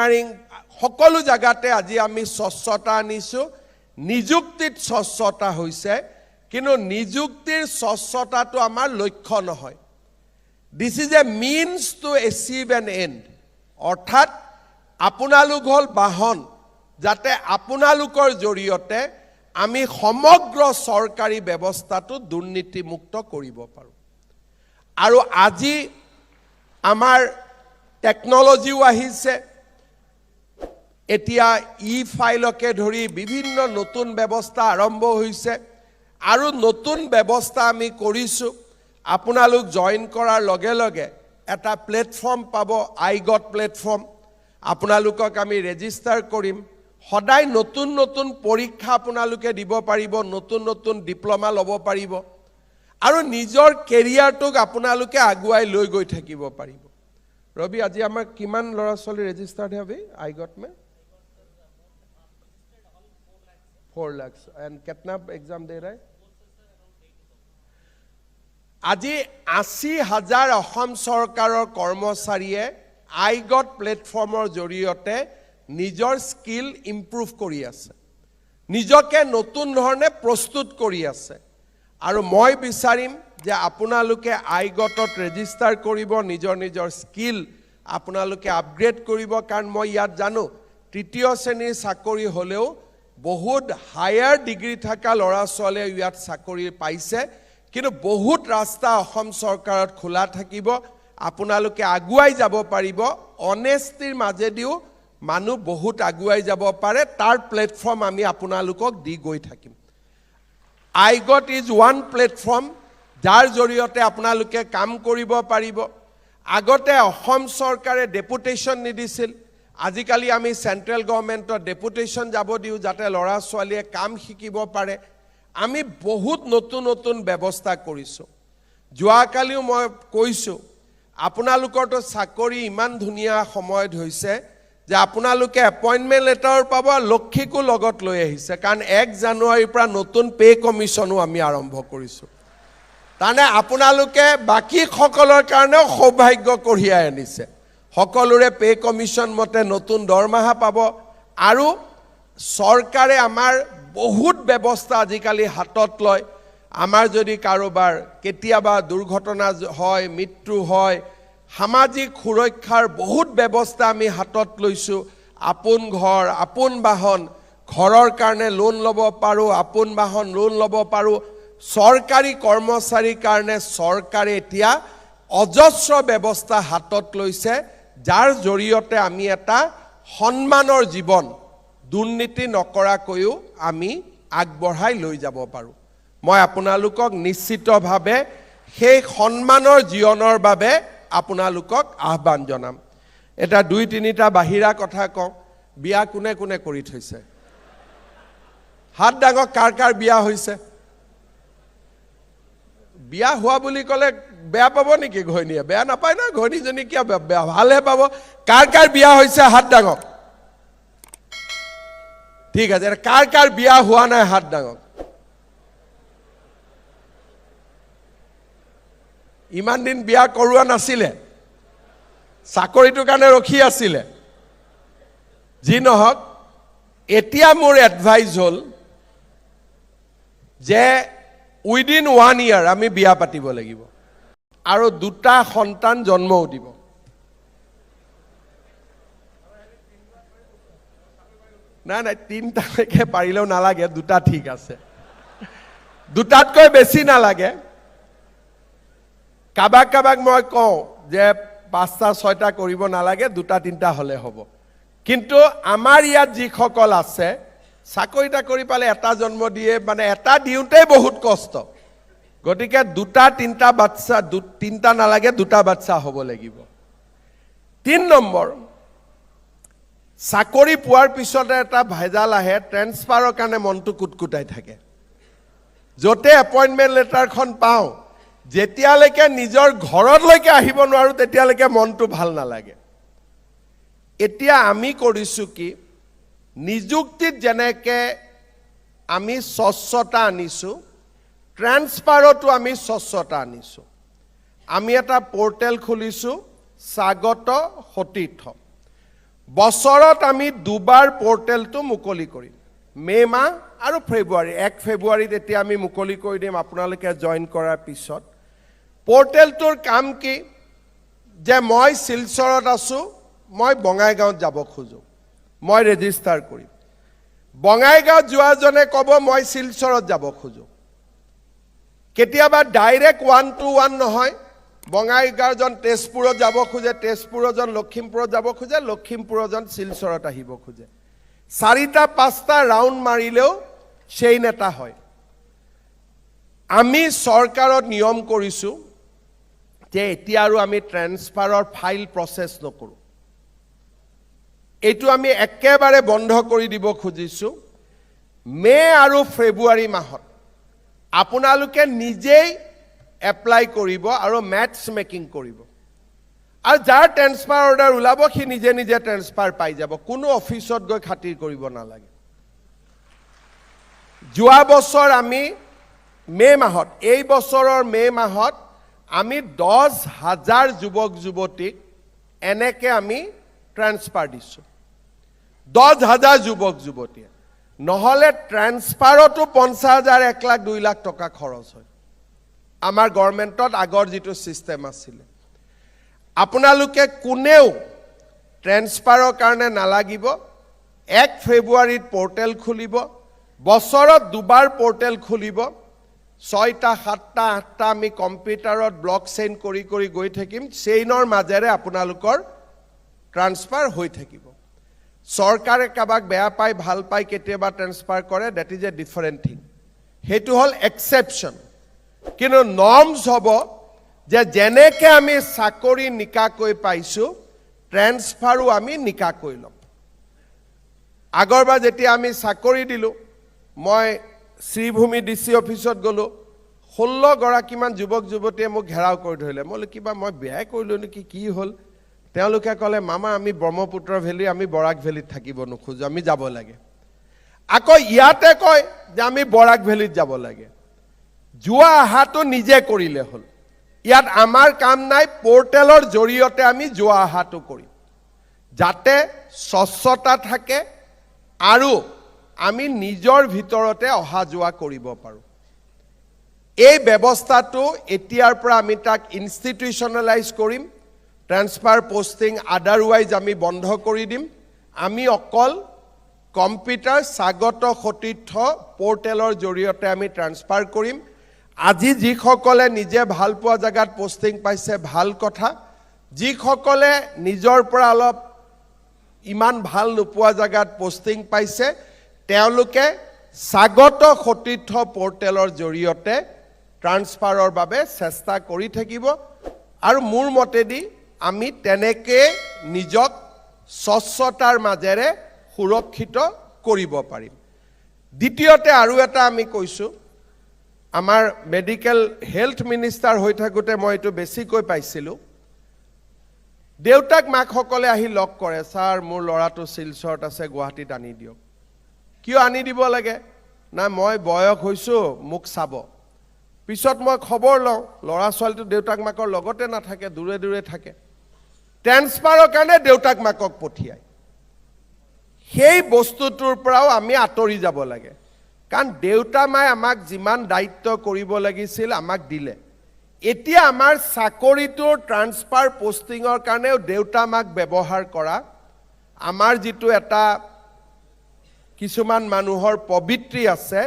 engineering সকলো জায়গাতে আজি আমি স্বচ্ছতা আনিছো নিযুক্তিত স্বচ্ছতা হৈছে কিন্তু নিযুক্তিৰ স্বচ্ছতাটো আমাৰ লক্ষ্য নহয় this is a means to achieve an end অৰ্থাৎ আপোনালোক হল বাহন যাতে আপোনালোকৰ জৰিয়তে আমি সমগ্ৰ সৰকাৰি ব্যৱস্থাটো দুৰ্নীতিমুক্ত কৰিব পাৰো আৰু আজি আমাৰ টেকনলজিও আহিছে এতিয়া ফাইলকে ধৰি বিভিন্ন নতুন ব্যৱস্থা আৰম্ভ হৈছে আৰু নতুন ব্যৱস্থা আমি কৰিছো আপোনালোক জয়েন কৰাৰ লগে লগে এটা প্লেটফৰ্ম পাব আইগট প্লেটফৰ্ম আপোনালোকক আমি ৰেজিষ্টাৰ কৰিম সদায় নতুন নতুন পৰীক্ষা আপোনালোকে দিব পাৰিব নতুন নতুন ডিপ্লোমা ল'ব পাৰিব আৰু নিজৰ কেৰিয়াৰটোক আপোনালোকে আগুৱাই লৈ গৈ থাকিব পাৰিব ৰবি আজি আমাৰ কিমান ল'ৰা ছোৱালী ৰেজিষ্টাৰ্ড হবে আইগট মে 4 लाख एंड कितना एग्जाम दे रहा है আজি ৮০,০০০ অসম চৰকাৰৰ কৰ্মচাৰীয়ে আইগট প্লেটফৰ্মৰ জৰিয়তে নিজৰ স্কিল ইমপ্ৰুভ কৰি আছে নিজকে নতুন ধৰণে প্ৰস্তুত কৰি আছে আৰু মই বিচাৰিম যে আপোনালোকে আইগটত ৰেজিষ্টাৰ কৰিব নিজৰ নিজৰ স্কিল আপোনালোকে আপগ্ৰেড কৰিব কাৰণ মই ইয়াত জানো তৃতীয় শ্ৰেণীৰ চাকৰি হলেও বহুত হায়াৰ ডিগ্ৰী থকা ল'ৰা ছোৱালীয়ে ইয়াত চাকৰি পাইছে কিন্তু বহুত ৰাস্তা অসম চৰকাৰত খোলা থাকিব আপোনালোকে আগুৱাই যাব পাৰিব অনেষ্টিৰ মাজেদিও মানুহ বহুত আগুৱাই যাব পাৰে তাৰ প্লেটফৰ্ম আমি আপোনালোকক দি গৈ থাকিম আইগট ইজ ওৱান প্লেটফৰ্ম যাৰ জৰিয়তে আপোনালোকে কাম কৰিব পাৰিব আগতে অসম চৰকাৰে ডেপুটেশ্যন নিদিছিল আজিকালি আমি সেন্ট্ৰেল গভৰ্নমেন্টৰ ডেপুটেশ্যন যাব দিও যাতে ল'ৰা ছোৱালীয়ে কাম শিকিব পাৰে আমি বহুত নতুন নতুন ব্যৱস্থা কৰিছো যোৱাকালিও মই কৈছো আপোনালোকৰটো চাকৰি ইমান ধুনীয়া সময়ত হৈছে যে আপোনালোকে এপইন্টমেন্ট লেটাৰ পাব লক্ষীকো লগত লৈ আহিছে কাৰণ 1 জানুৱাৰীৰ পৰা নতুন পে কমিছনো আমি আৰম্ভ কৰিছো তানে আপোনালোকে বাকি সকলৰ কাৰণে সৌভাগ্য কঢ়িয়াই আনিছে সকলোৰে পে কমিছন মতে নতুন দৰমহা পাব আৰু চৰকাৰে আমাৰ বহুত ব্যৱস্থা আজিকালি হাতত লয় আমাৰ যদি কাৰোবাৰ কেতিয়াবা দুৰ্ঘটনা হয় মৃত্যু হয় সামাজিক সুৰক্ষাৰ বহুত ব্যৱস্থা আমি হাতত লৈছো আপোন ঘৰ আপোন বাহন ঘৰৰ কাৰণে লোন ল'ব পাৰো আপোন বাহন লোন ল'ব পাৰো চৰকাৰী কৰ্মচাৰীৰ কাৰণে চৰকাৰে এতিয়া অজস্ৰ ব্যৱস্থা হাতত লৈছে যাৰ জৰিয়তে আমি এটা সন্মানৰ জীৱন দুৰ্নীতি নকৰাকৈও আমি আগবঢ়াই লৈ যাব পাৰো মই আপোনালোকক নিশ্চিতভাৱে সেই সন্মানৰ জীৱনৰ বাবে আপোনালোকক আহ্বান জনাম এটা 2-3টা বাহিৰা কথা কওঁ বিয়া কোনে কোনে কৰি থৈছে হাত ডাঙক কাৰ কাৰ বিয়া হৈছে বিয়া হোৱা বুলি ক'লে বেয়া পাব নেকি ঘৈণীয়ে বেয়া নাপায় না ঘৈণীজনী কিয় বেয়া ভালহে পাব কাৰ কাৰ বিয়া হৈছে হাত ডাঙক ঠিক আছে কাৰ কাৰ বিয়া হোৱা নাই হাত ডাঙক ইমান দিন বিয়া কৰোৱা নাছিলে চাকৰিটোৰ কাৰণে ৰখি আছিলে যি নহওক এতিয়া মোৰ এডভাইস হল যে উইদিন 1 ইয়াৰ আমি বিয়া পাতিব লাগিব আৰু 2টা সন্তান জন্মও দিব না না 3টালৈকে পাৰিলেও নালাগে 2টা ঠিক আছে 2টাতকৈ বেছি নালাগে কাবাক কাবাক মই কওঁ যে 5টা 6টা কৰিব নালাগে 2টা 3টা হলে হ'ব কিন্তু আমাৰ ইয়াত যিসকল আছে চাকৰিটা কৰি পালে এটা জন্ম দিয়ে মানে এটা দিওঁতে বহুত কষ্ট গতিকে 2টা 3টা বাচ্চা 3টা নালাগে 2টা বাচ্চা হ'ব লাগিব 3 নম্বৰ চাকৰি পোৱাৰ পিছতে এটা ভেজাল আহে ট্ৰেন্সফাৰৰ কাৰণে মনটো কুটকুটাই থাকে যতে এপইন্টমেন্ট লেটাৰখন পাওঁ যেতিয়ালৈকে নিজৰ ঘৰলৈকে আহিব নোৱাৰো তেতিয়ালৈকে মনটো ভাল নালাগে এতিয়া আমি কৰিছো কি নিযুক্তিত যেনেকে আমি স্বচ্ছতা আনিছো ট্ৰান্সফাৰতো আমি স্বচ্ছতা আনিছো আমি এটা পোৰ্টেল খুলিছো স্বাগত সতীৰ্থ বছৰত আমি দুবাৰ পৰ্টেলটো মুকলি কৰিম মে মাহ আৰু ফেব্ৰুৱাৰী 1 ফেব্ৰুৱাৰীত এতিয়া আমি মুকলি কৰি দিম আপোনালোকে জইন কৰাৰ পিছত পৰ্টেলটোৰ কাম কি যে মই শিলচৰত আছো মই বঙাইগাঁৱত যাব খোজো মই ৰেজিষ্টাৰ কৰিম বঙাইগাঁৱত যোৱাজনে ক'ব মই শিলচৰত যাব খোজো কেতিয়াবা ডাইৰেক্ট 1-to-1 নহয় বঙাইগাঁওজন তেজপুৰত যাব খোজে তেজপুৰজন লখিমপুৰত যাব খোজে লখিমপুৰজন শিলচৰত আহিব খোজে 4টা-5টা ৰাউণ্ড মাৰিলেও চেইন এটা হয় আমি চৰকাৰত নিয়ম কৰিছো যে এতিয়া আৰু আমি ট্ৰান্সফাৰৰ ফাইল প্ৰসেস নকৰো এইটো আমি একেবাৰে বন্ধ কৰি দিব খুজিছো মে আৰু ফেব্ৰুৱাৰী মাহত আপোনালোকে নিজেই এপ্লাই কৰিব আৰু ম্যাচ মেকিং কৰিব আৰু যাৰ ট্ৰান্সফাৰ অৰ্ডাৰ ওলাব সি নিজে নিজে ট্ৰান্সফাৰ পাই যাব কোনো অফিসত গৈ খাতিৰ কৰিব নালাগে যোৱা বছৰ আমি মে মাহত এই বছৰৰ মে মাহত আমি 10,000 যুৱক যুৱতীক এনেকে আমি ট্ৰান্সফাৰ দিছো 10,000 যুৱক যুৱতী নহলে ট্ৰান্সফাৰতো 50,000 1 লাখ 2 লাখ টকা খৰচ হয় আমাৰ গভৰ্ণমেণ্টত আগৰ যেটো সিস্টেম আছিল আপোনালোকে কোনেও ট্ৰান্সফাৰৰ কাৰণে নালাগিব 1 ফেব্ৰুৱাৰীত পৰ্টেল খুলিব বছৰত দুবাৰ পৰ্টেল খুলিব 6টা 7টা 8টা আমি কম্পিউটাৰত ব্লক চেইন কৰি কৰি গৈ থাকিম চেইনৰ মাজেৰে আপোনালোকৰ ট্ৰান্সফাৰ হৈ থাকিব চৰকাৰে কাবাক বেয়া পাই ভাল পাই কেতিয়াবা ট্ৰান্সফাৰ কৰে that is a different thing হেতু হল এক্সেপশন কিন্তু নৰ্মস হ'ব যে জেনেকে আমি চাকৰি নিকাকৈ পাইছো ট্ৰান্সফাৰো আমি নিকাকৈ লম আগৰবাৰ যেতিয়া আমি চাকৰি দিলো মই শ্ৰীভূমি ডিসি অফিসত গলো 16 গৰাকীমান যুৱক যুৱতীয়ে মোক ঘেৰাও কৰি ধৰিলে মই কিবা মই বেয়া কৰিলো নেকি কি হল তেওঁলোকে কলে মামা আমি ব্ৰহ্মপুত্ৰ ভেলি আমি বৰাক ভেলিত থাকিব নখোজো আমি যাব লাগে আকৌ ইয়াতে কয় যে আমি বৰাক ভেলিত যাব লাগে যোৱা আহাটো নিজে কৰিলে হল ইয়াত আমাৰ কাম নাই পৰ্টেলৰ জৰিয়তে আমি যোৱা আহাটো কৰিম যাতে স্বচ্ছতা থাকে আৰু আমি নিজৰ ভিতৰতে অহা যোৱা কৰিব পাৰো এই ব্যৱস্থাটো এতিয়াৰ পৰা আমি তাক ইনষ্টিটিউশনালাইজ কৰিম ট্ৰান্সফাৰ পোষ্টিং আদাৰৱাইজ আমি বন্ধ কৰি দিম আমি অকল কম্পিউটাৰ স্বাগত সতীৰ্থ পৰ্টেলৰ জৰিয়তে আমি ট্ৰান্সফাৰ কৰিম আজি যিসকলে নিজে ভাল পোৱা জায়গাত পোষ্টিং পাইছে ভাল কথা যিসকলে নিজৰ পৰা অলপ ইমান ভাল নোপোৱা জায়গাত পোষ্টিং পাইছে তেওঁলোকে স্বাগত সতীৰ্থ পৰ্টেলৰ জৰিয়তে ট্ৰান্সফাৰৰ বাবে চেষ্টা কৰি থাকিব আৰু মোৰ মতেদি আমি তেনেকে নিজক স্বচ্ছতাৰ মাজেৰে সুৰক্ষিত কৰিব পাৰিম দ্বিতীয়তে আৰু এটা আমি কৈছো আমাৰ মেডিকেল হেলথ মিনিষ্টাৰ হৈ থাকোতে মই এটো বেছিকৈ পাইছিলো দেউতাক মাকসকলে আহি লক কৰে স্যাৰ মোৰ লৰাটো শিলচৰত আছে গুৱাহাটীত আনি দিয়ক কিয় আনি দিব লাগে না মই বয়স হৈছো মোক চাব পিছত মই খবৰ লওঁ লৰা ছোৱালীটো দেউতাক মাকৰ লগতে নাথাকে দূৰে দূৰে থাকে ট্ৰান্সফাৰৰ কাৰণে দেউতাক মাকক পঠিয়ায় সেই বস্তুটোৰ পৰাও আমি আঁতৰি যাব লাগে কাৰণ দেউতা মাই আমাক যিমান দায়িত্ব কৰিব লাগিছিল আমাক দিলে এতিয়া আমাৰ চাকৰিটোৰ ট্ৰান্সফাৰ পোষ্টিংৰ কাৰণেও দেউতা মাক ব্যৱহাৰ কৰা আমাৰ যেটো এটা কিছুমান মানুহৰ পবিত্ৰী আছে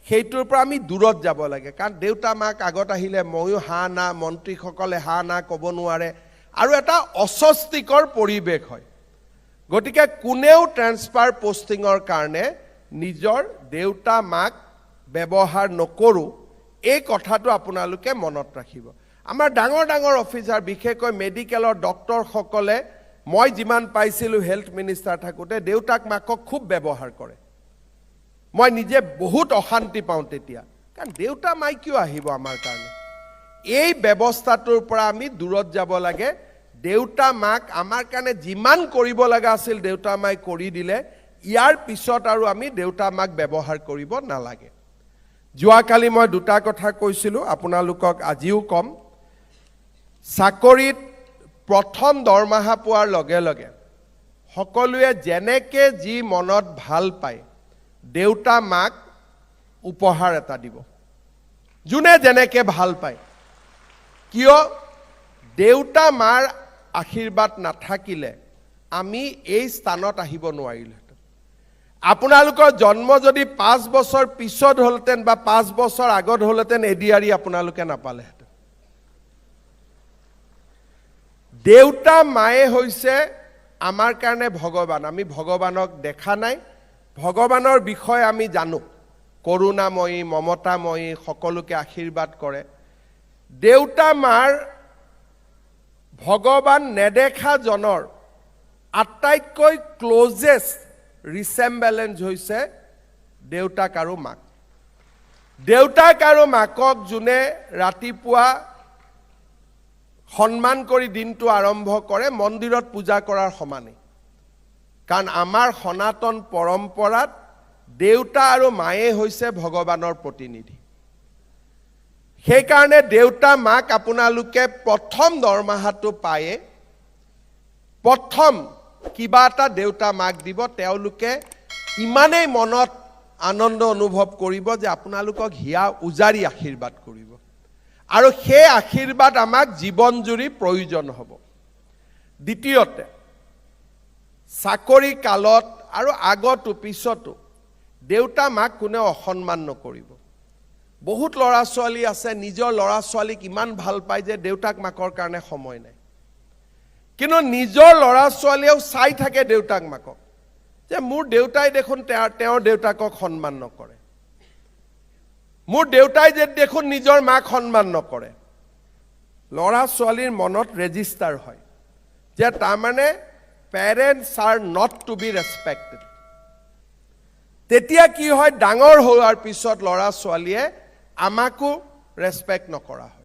সেইটোৰ পৰা আমি দূৰত যাব লাগে কাৰণ দেউতা মাক আগত আহিলে ময়ো হা না মন্ত্ৰীসকলে হা না ক'ব নোৱাৰে আৰু এটা অস্বস্তিকৰ পৰিৱেশ হয় গতিকে কোনেও ট্ৰান্সফাৰ পোষ্টিংৰ কাৰণে নিজৰ দেউতা মাক ব্যৱহাৰ নকৰো এই কথাটো আপোনালোকে মনত ৰাখিব আমাৰ ডাঙৰ ডাঙৰ অফিচাৰ বিশেষকৈ মেডিকেলৰ ডক্টৰ সকলে মই যিমান পাইছিলো হেলথ মিনিষ্টাৰ থাকোতে দেউতাক মাকক খুব ব্যৱহাৰ কৰে মই নিজে বহুত অশান্তি পাওঁ তেতিয়া কাৰণ দেউতা মাই কিয় আহিব আমাৰ কাৰণে এই ব্যৱস্থাটোৰ পৰা আমি দূৰত যাব লাগে দেউতা মাক আমাৰ কাৰণে যিমান কৰিব লগা আছিল দেউতা মাই কৰি দিলে ইয়াৰ পিছত আৰু আমি দেউতা মাক ব্যৱহাৰ কৰিব নালাগে যোৱাকালি মই দুটা কথা কৈছিলো আপোনালোকক আজিও কম চাকৰিত প্ৰথম দৰমহা পোৱাৰ লগে লগে সকলোৱে যেনেকে যি মনত ভাল পায় দেউতা মাক উপহাৰ এটা দিব যোনে যেনেকে ভাল পায় কিয় দেউতা মাৰ আশীৰ্বাদ নাথাকিলে আমি এই স্থানত আহিব নোৱাৰিলো আপোনালোকৰ জন্ম যদি 5 বছৰ পিছত হলতেন বা 5 বছৰ আগত হলতেন এডিআৰি আপোনালোকে নাপালে দেউতা মায়ে হৈছে আমাৰ কাৰণে ভগৱান আমি ভগৱানক দেখা নাই ভগৱানৰ বিষয়ে আমি জানো কৰুণাময়ী মমতাময়ী সকলোকে আশীৰ্বাদ কৰে দেউতা মাৰ ভগৱান নেদেখা জনৰ আটাইতকৈ ক্লোজেষ্ট ৰিসেম্বলেন্স হৈছে দেউতাক আৰু মাক দেউতাক আৰু মাকক যোনে ৰাতিপুৱা সম্মান কৰি দিনটো আৰম্ভ কৰে মন্দিৰত পূজা কৰাৰ সমানে কাৰণ আমাৰ সনাতন পৰম্পৰাত দেউতা আৰু মায়ে হৈছে ভগৱানৰ প্ৰতিনিধি সেই কাৰণে দেউতা মাক আপোনালোকে প্ৰথম দৰমহাটো পায়ে প্ৰথম কিবা এটা দেউতা মাক দিব তেওঁলোকে ইমানেই মনত আনন্দ অনুভৱ কৰিব যে আপোনালোকক হিয়া উজাৰি আশীৰ্বাদ কৰিব আৰু সেই আশীৰ্বাদ আমাক জীৱন জুৰি প্ৰয়োজন হ'ব দ্বিতীয়তে চাকৰি কালত আৰু আগতো পিছতো দেউতা মাক কোনে অসন্মান নকৰিব বহুত লৰা ছোৱালী আছে নিজৰ লৰা ছোৱালীক ইমান ভাল পায় যে দেউতাক মাকৰ কাৰণে সময় নাই কিন্তু নিজৰ লৰা ছোৱালীও চাই থাকে দেউতাক মাকক যে মোৰ দেউতাই দেখোন তেওঁৰ দেউতাকক সন্মান নকৰে মোৰ দেউতাই যে দেখোন নিজৰ মাক সন্মান নকৰে লৰা ছোৱালীৰ মনত ৰেজিষ্টাৰ হয় যে তাৰমানে parents are not to be respected তেতিয়া কি হয় ডাঙৰ হোৱাৰ পিছত লৰা ছোৱালীয়ে আমাকো ৰেসপেক্ট নকৰা হয়